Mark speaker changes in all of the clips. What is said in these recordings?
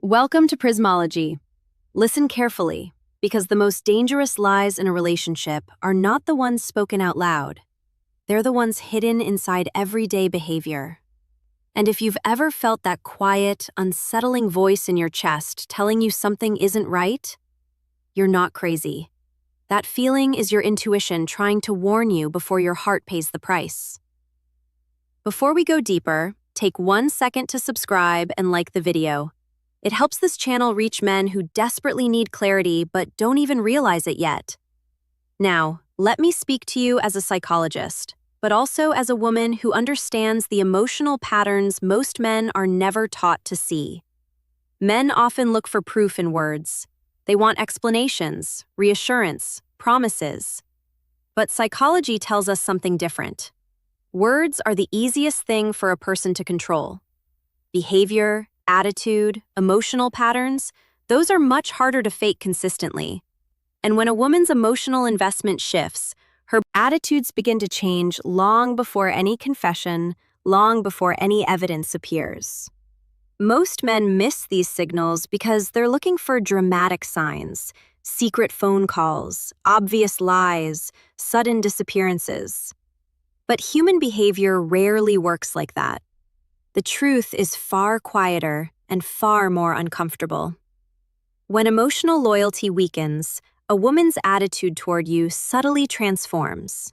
Speaker 1: Welcome to Prismology. Listen carefully, because the most dangerous lies in a relationship are not the ones spoken out loud. They're the ones hidden inside everyday behavior. And if you've ever felt that quiet, unsettling voice in your chest telling you something isn't right, you're not crazy. That feeling is your intuition trying to warn you before your heart pays the price. Before we go deeper, take 1 second to subscribe and like the video. It helps this channel reach men who desperately need clarity but don't even realize it yet. Now, let me speak to you as a psychologist, but also as a woman who understands the emotional patterns most men are never taught to see. Men often look for proof in words. They want explanations, reassurance, promises. But psychology tells us something different. Words are the easiest thing for a person to control. Behavior, attitude, emotional patterns, those are much harder to fake consistently. And when a woman's emotional investment shifts, her attitudes begin to change long before any confession, long before any evidence appears. Most men miss these signals because they're looking for dramatic signs, secret phone calls, obvious lies, sudden disappearances. But human behavior rarely works like that. The truth is far quieter and far more uncomfortable. When emotional loyalty weakens, a woman's attitude toward you subtly transforms.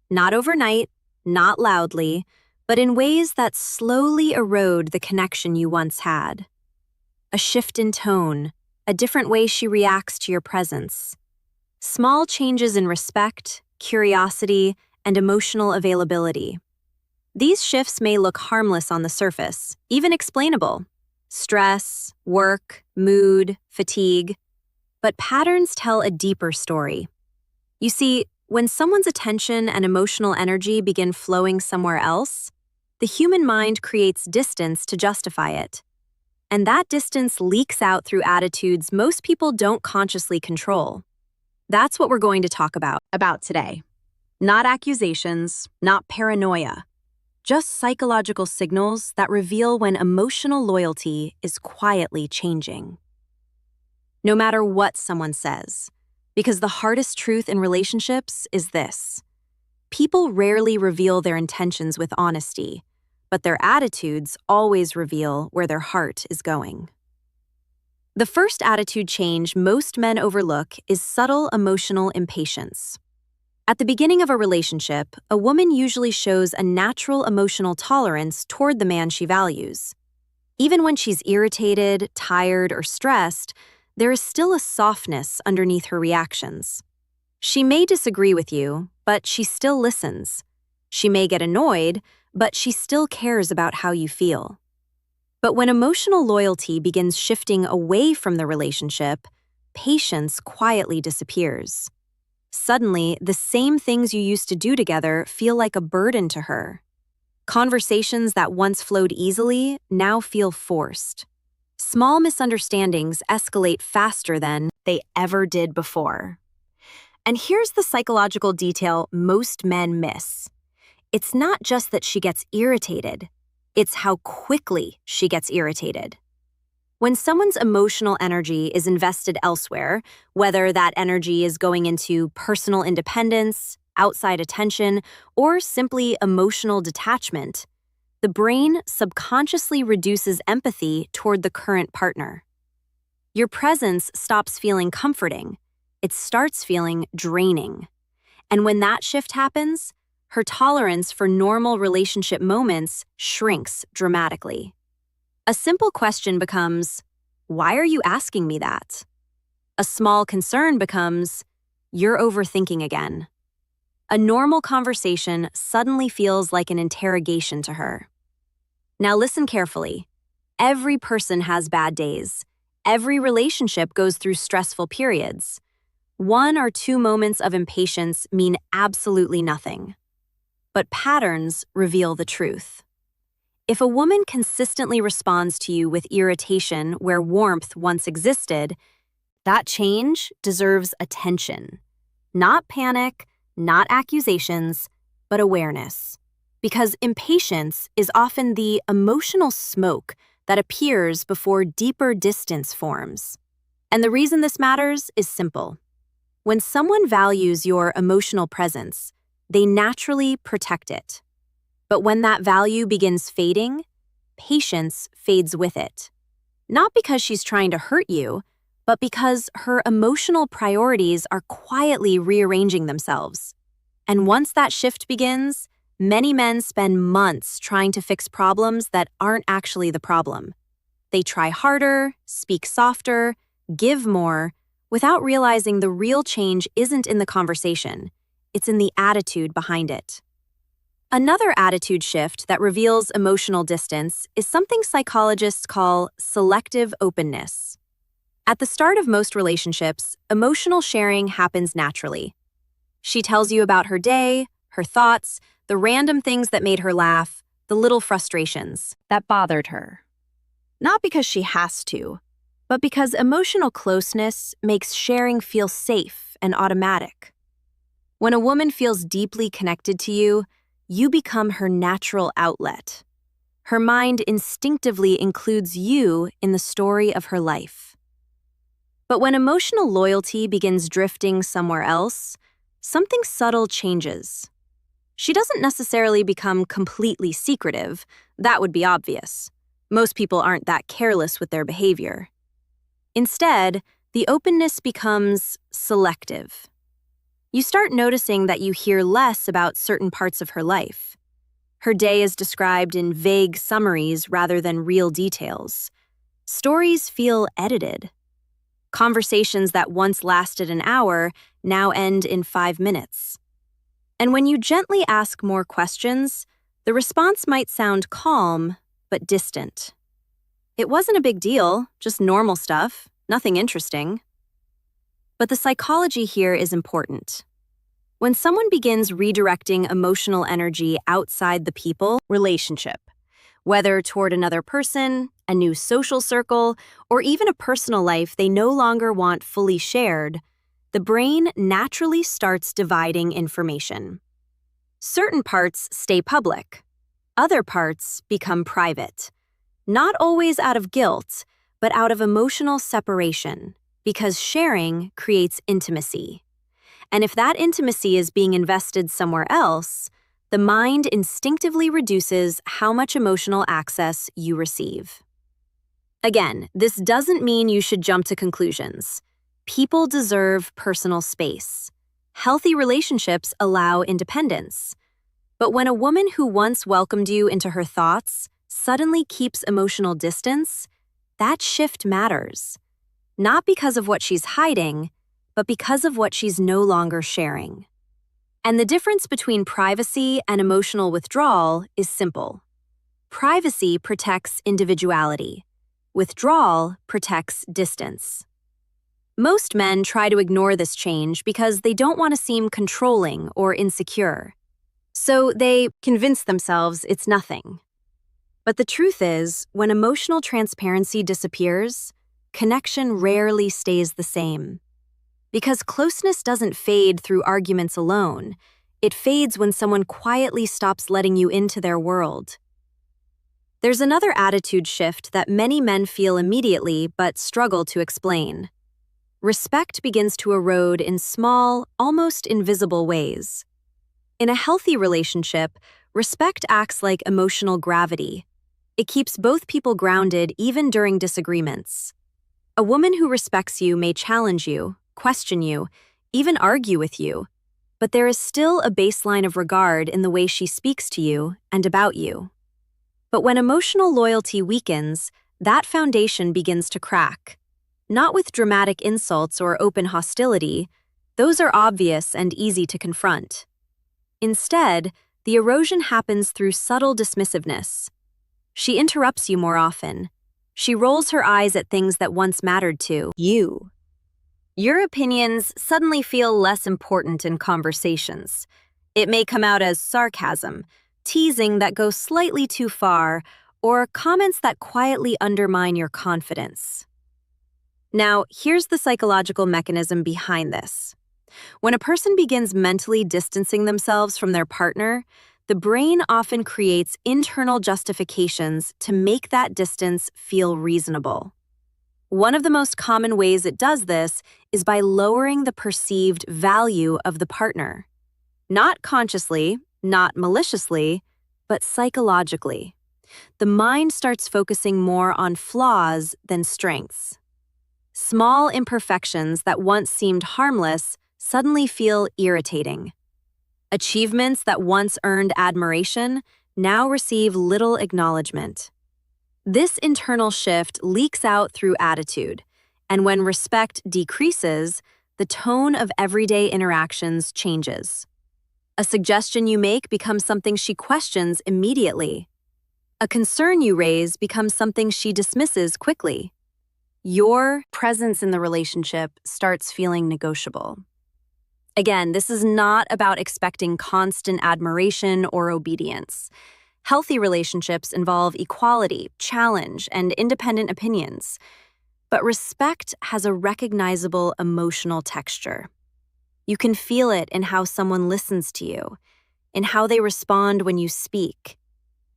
Speaker 1: Not overnight, not loudly, but in ways that slowly erode the connection you once had. A shift in tone, a different way she reacts to your presence. Small changes in respect, curiosity, and emotional availability. These shifts may look harmless on the surface, even explainable. Stress, work, mood, fatigue. But patterns tell a deeper story. You see, when someone's attention and emotional energy begin flowing somewhere else, the human mind creates distance to justify it. And that distance leaks out through attitudes most people don't consciously control. That's what we're going to talk about today. Not accusations, not paranoia. Just psychological signals that reveal when emotional loyalty is quietly changing. No matter what someone says, because the hardest truth in relationships is this: people rarely reveal their intentions with honesty, but their attitudes always reveal where their heart is going. The first attitude change most men overlook is subtle emotional impatience. At the beginning of a relationship, a woman usually shows a natural emotional tolerance toward the man she values. Even when she's irritated, tired, or stressed, there is still a softness underneath her reactions. She may disagree with you, but she still listens. She may get annoyed, but she still cares about how you feel. But when emotional loyalty begins shifting away from the relationship, patience quietly disappears. Suddenly, the same things you used to do together feel like a burden to her. Conversations that once flowed easily now feel forced. Small misunderstandings escalate faster than they ever did before. And here's the psychological detail most men miss. It's not just that she gets irritated, it's how quickly she gets irritated. When someone's emotional energy is invested elsewhere, whether that energy is going into personal independence, outside attention, or simply emotional detachment, the brain subconsciously reduces empathy toward the current partner. Your presence stops feeling comforting. It starts feeling draining. And when that shift happens, her tolerance for normal relationship moments shrinks dramatically. A simple question becomes, "Why are you asking me that?" A small concern becomes, "You're overthinking again." A normal conversation suddenly feels like an interrogation to her. Now listen carefully. Every person has bad days. Every relationship goes through stressful periods. 1 or 2 moments of impatience mean absolutely nothing. But patterns reveal the truth. If a woman consistently responds to you with irritation where warmth once existed, that change deserves attention. Not panic, not accusations, but awareness. Because impatience is often the emotional smoke that appears before deeper distance forms. And the reason this matters is simple. When someone values your emotional presence, they naturally protect it. But when that value begins fading, patience fades with it. Not because she's trying to hurt you, but because her emotional priorities are quietly rearranging themselves. And once that shift begins, many men spend months trying to fix problems that aren't actually the problem. They try harder, speak softer, give more, without realizing the real change isn't in the conversation, it's in the attitude behind it. Another attitude shift that reveals emotional distance is something psychologists call selective openness. At the start of most relationships, emotional sharing happens naturally. She tells you about her day, her thoughts, the random things that made her laugh, the little frustrations that bothered her. Not because she has to, but because emotional closeness makes sharing feel safe and automatic. When a woman feels deeply connected to you, you become her natural outlet. Her mind instinctively includes you in the story of her life. But when emotional loyalty begins drifting somewhere else, something subtle changes. She doesn't necessarily become completely secretive. That would be obvious. Most people aren't that careless with their behavior. Instead, the openness becomes selective. You start noticing that you hear less about certain parts of her life. Her day is described in vague summaries rather than real details. Stories feel edited. Conversations that once lasted an hour now end in 5 minutes. And when you gently ask more questions, the response might sound calm, but distant. It wasn't a big deal, just normal stuff, nothing interesting. But the psychology here is important. When someone begins redirecting emotional energy outside the people relationship, whether toward another person, a new social circle, or even a personal life they no longer want fully shared, the brain naturally starts dividing information. Certain parts stay public. Other parts become private. Not always out of guilt, but out of emotional separation, because sharing creates intimacy. And if that intimacy is being invested somewhere else, the mind instinctively reduces how much emotional access you receive. Again, this doesn't mean you should jump to conclusions. People deserve personal space. Healthy relationships allow independence. But when a woman who once welcomed you into her thoughts suddenly keeps emotional distance, that shift matters. Not because of what she's hiding, but because of what she's no longer sharing. And the difference between privacy and emotional withdrawal is simple. Privacy protects individuality. Withdrawal protects distance. Most men try to ignore this change because they don't want to seem controlling or insecure. So they convince themselves it's nothing. But the truth is, when emotional transparency disappears, connection rarely stays the same. Because closeness doesn't fade through arguments alone, it fades when someone quietly stops letting you into their world. There's another attitude shift that many men feel immediately but struggle to explain. Respect begins to erode in small, almost invisible ways. In a healthy relationship, respect acts like emotional gravity. It keeps both people grounded even during disagreements. A woman who respects you may challenge you, question you, even argue with you, but there is still a baseline of regard in the way she speaks to you and about you. But when emotional loyalty weakens, that foundation begins to crack. Not with dramatic insults or open hostility, those are obvious and easy to confront. Instead, the erosion happens through subtle dismissiveness. She interrupts you more often. She rolls her eyes at things that once mattered to you. Your opinions suddenly feel less important in conversations. It may come out as sarcasm, teasing that goes slightly too far, or comments that quietly undermine your confidence. Now, here's the psychological mechanism behind this. When a person begins mentally distancing themselves from their partner, the brain often creates internal justifications to make that distance feel reasonable. One of the most common ways it does this is by lowering the perceived value of the partner. Not consciously, not maliciously, but psychologically. The mind starts focusing more on flaws than strengths. Small imperfections that once seemed harmless suddenly feel irritating. Achievements that once earned admiration now receive little acknowledgement. This internal shift leaks out through attitude, and when respect decreases, the tone of everyday interactions changes. A suggestion you make becomes something she questions immediately. A concern you raise becomes something she dismisses quickly. Your presence in the relationship starts feeling negotiable. Again, this is not about expecting constant admiration or obedience. Healthy relationships involve equality, challenge, and independent opinions. But respect has a recognizable emotional texture. You can feel it in how someone listens to you, in how they respond when you speak,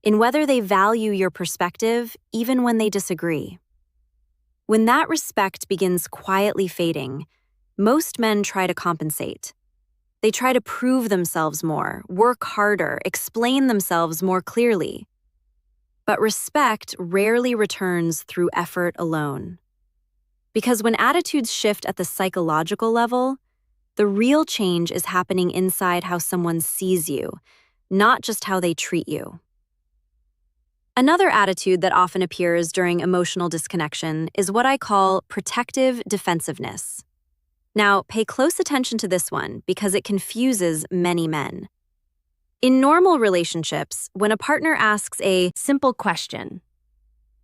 Speaker 1: in whether they value your perspective even when they disagree. When that respect begins quietly fading, most men try to compensate. They try to prove themselves more, work harder, explain themselves more clearly. But respect rarely returns through effort alone. Because when attitudes shift at the psychological level, the real change is happening inside how someone sees you, not just how they treat you. Another attitude that often appears during emotional disconnection is what I call protective defensiveness. Now, pay close attention to this one because it confuses many men. In normal relationships, when a partner asks a simple question,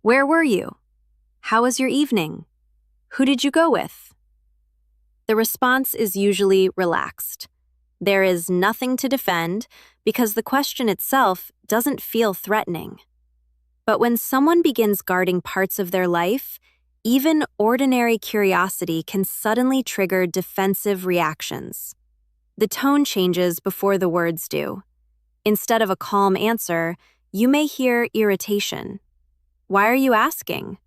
Speaker 1: "Where were you? How was your evening? Who did you go with?" the response is usually relaxed. There is nothing to defend because the question itself doesn't feel threatening. But when someone begins guarding parts of their life, even ordinary curiosity can suddenly trigger defensive reactions. The tone changes before the words do. Instead of a calm answer, you may hear irritation. "Why are you asking?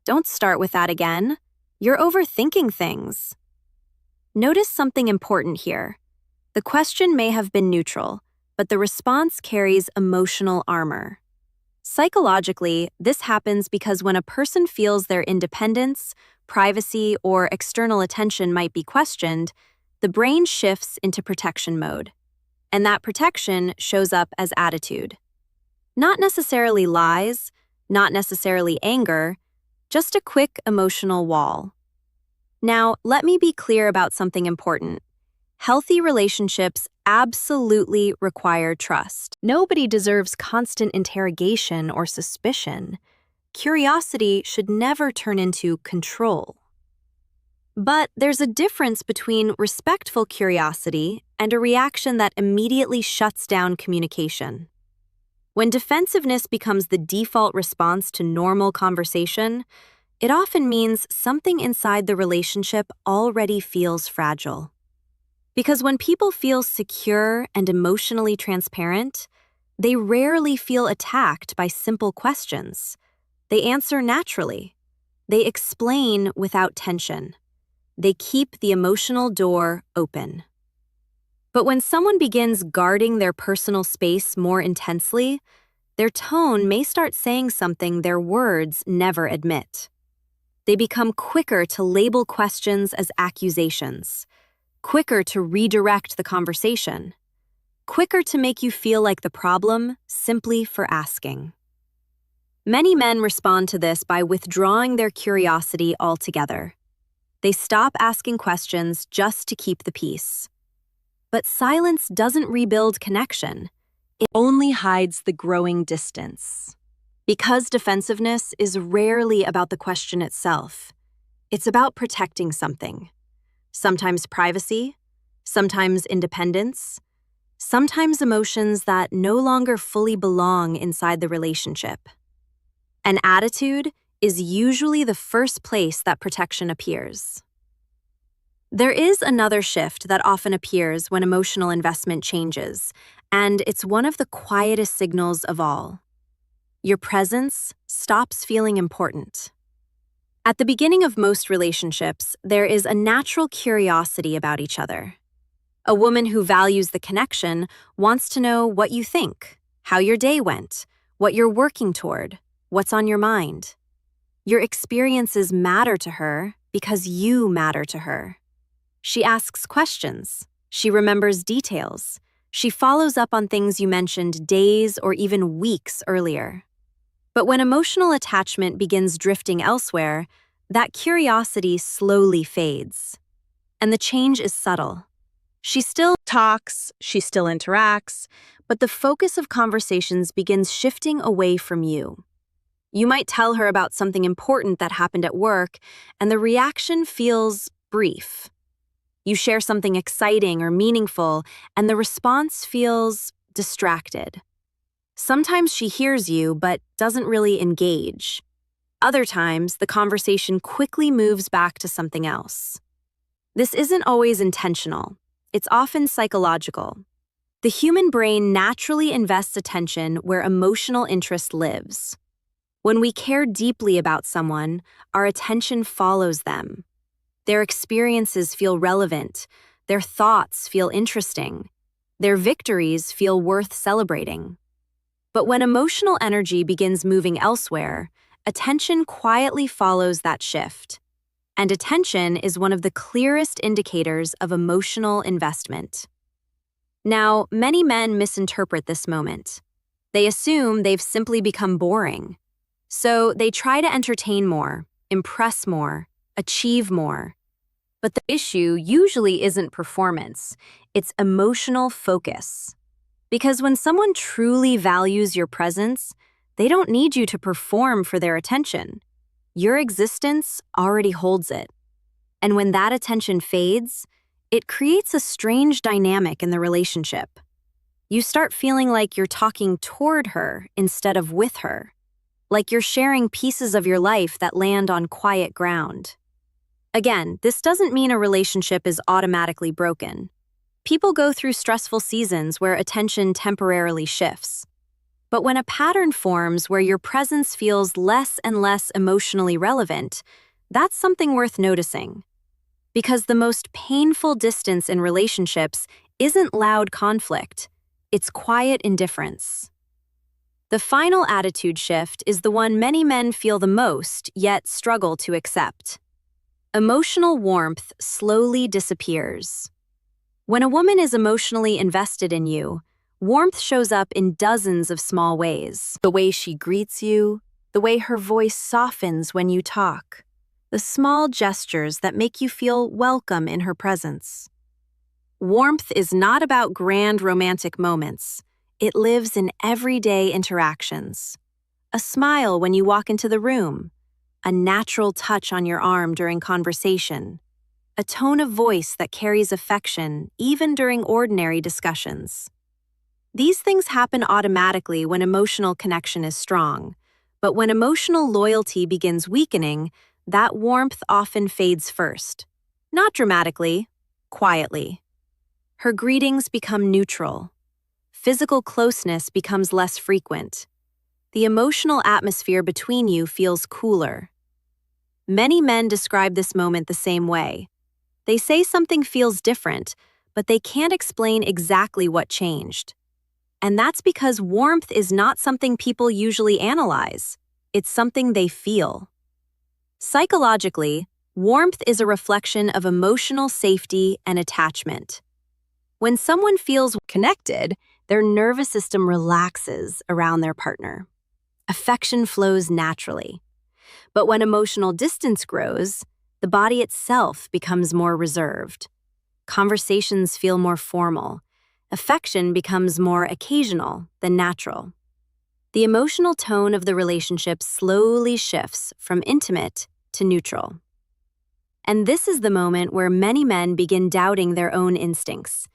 Speaker 1: Don't start with that again. You're overthinking things." Notice something important here. The question may have been neutral, but the response carries emotional armor. Psychologically, this happens because when a person feels their independence, privacy, or external attention might be questioned, the brain shifts into protection mode. And that protection shows up as attitude. Not necessarily lies, not necessarily anger, just a quick emotional wall. Now, let me be clear about something important. Healthy relationships absolutely require trust. Nobody deserves constant interrogation or suspicion. Curiosity should never turn into control. But there's a difference between respectful curiosity and a reaction that immediately shuts down communication. When defensiveness becomes the default response to normal conversation, it often means something inside the relationship already feels fragile. Because when people feel secure and emotionally transparent, they rarely feel attacked by simple questions. They answer naturally. They explain without tension. They keep the emotional door open. But when someone begins guarding their personal space more intensely, their tone may start saying something their words never admit. They become quicker to label questions as accusations, quicker to redirect the conversation, quicker to make you feel like the problem simply for asking. Many men respond to this by withdrawing their curiosity altogether. They stop asking questions just to keep the peace. But silence doesn't rebuild connection. It only hides the growing distance. Because defensiveness is rarely about the question itself, it's about protecting something. Sometimes privacy, sometimes independence, sometimes emotions that no longer fully belong inside the relationship. An attitude is usually the first place that protection appears. There is another shift that often appears when emotional investment changes, And it's one of the quietest signals of all. Your presence stops feeling important. At the beginning of most relationships, there is a natural curiosity about each other. A woman who values the connection wants to know what you think, how your day went, what you're working toward, what's on your mind. Your experiences matter to her because you matter to her. She asks questions. She remembers details. She follows up on things you mentioned days or even weeks earlier. But when emotional attachment begins drifting elsewhere, that curiosity slowly fades. And the change is subtle. She still talks, she still interacts, but the focus of conversations begins shifting away from you. You might tell her about something important that happened at work, and the reaction feels brief. You share something exciting or meaningful, and the response feels distracted. Sometimes she hears you but doesn't really engage. Other times, the conversation quickly moves back to something else. This isn't always intentional. It's often psychological. The human brain naturally invests attention where emotional interest lives. When we care deeply about someone, our attention follows them. Their experiences feel relevant. Their thoughts feel interesting. Their victories feel worth celebrating. But when emotional energy begins moving elsewhere, attention quietly follows that shift. And attention is one of the clearest indicators of emotional investment. Now, many men misinterpret this moment. They assume they've simply become boring. So they try to entertain more, impress more, achieve more. But the issue usually isn't performance, it's emotional focus. Because when someone truly values your presence, they don't need you to perform for their attention. Your existence already holds it. And when that attention fades, it creates a strange dynamic in the relationship. You start feeling like you're talking toward her instead of with her, like you're sharing pieces of your life that land on quiet ground. Again, this doesn't mean a relationship is automatically broken. People go through stressful seasons where attention temporarily shifts. But when a pattern forms where your presence feels less and less emotionally relevant, that's something worth noticing. Because the most painful distance in relationships isn't loud conflict, it's quiet indifference. The final attitude shift is the one many men feel the most, yet struggle to accept. Emotional warmth slowly disappears. When a woman is emotionally invested in you, warmth shows up in dozens of small ways. The way she greets you, the way her voice softens when you talk, the small gestures that make you feel welcome in her presence. Warmth is not about grand romantic moments. It lives in everyday interactions. A smile when you walk into the room, a natural touch on your arm during conversation, a tone of voice that carries affection even during ordinary discussions. These things happen automatically when emotional connection is strong, but when emotional loyalty begins weakening, that warmth often fades first. Not dramatically, quietly. Her greetings become neutral. Physical closeness becomes less frequent. The emotional atmosphere between you feels cooler. Many men describe this moment the same way. They say something feels different, but they can't explain exactly what changed. And that's because warmth is not something people usually analyze. It's something they feel. Psychologically, warmth is a reflection of emotional safety and attachment. When someone feels connected, their nervous system relaxes around their partner. Affection flows naturally. But when emotional distance grows, the body itself becomes more reserved. Conversations feel more formal. Affection becomes more occasional than natural. The emotional tone of the relationship slowly shifts from intimate to neutral. And this is the moment where many men begin doubting their own instincts.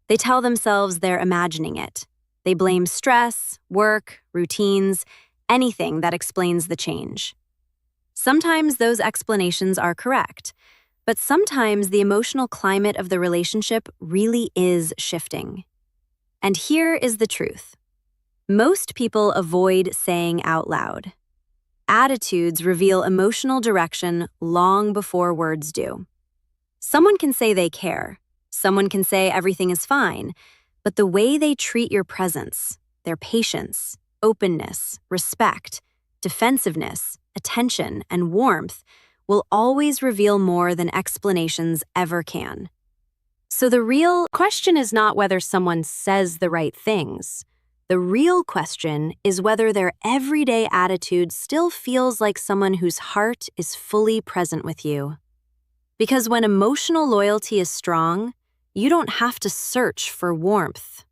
Speaker 1: They tell themselves they're imagining it. They blame stress, work, routines, anything that explains the change. Sometimes those explanations are correct, but sometimes the emotional climate of the relationship really is shifting. And here is the truth. Most people avoid saying out loud. Attitudes reveal emotional direction long before words do. Someone can say they care. Someone can say everything is fine. But the way they treat your presence, their patience, openness, respect, defensiveness, attention, and warmth will always reveal more than explanations ever can. So the real question is not whether someone says the right things. The real question is whether their everyday attitude still feels like someone whose heart is fully present with you. Because when emotional loyalty is strong, you don't have to search for warmth.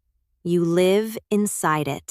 Speaker 1: You live inside it.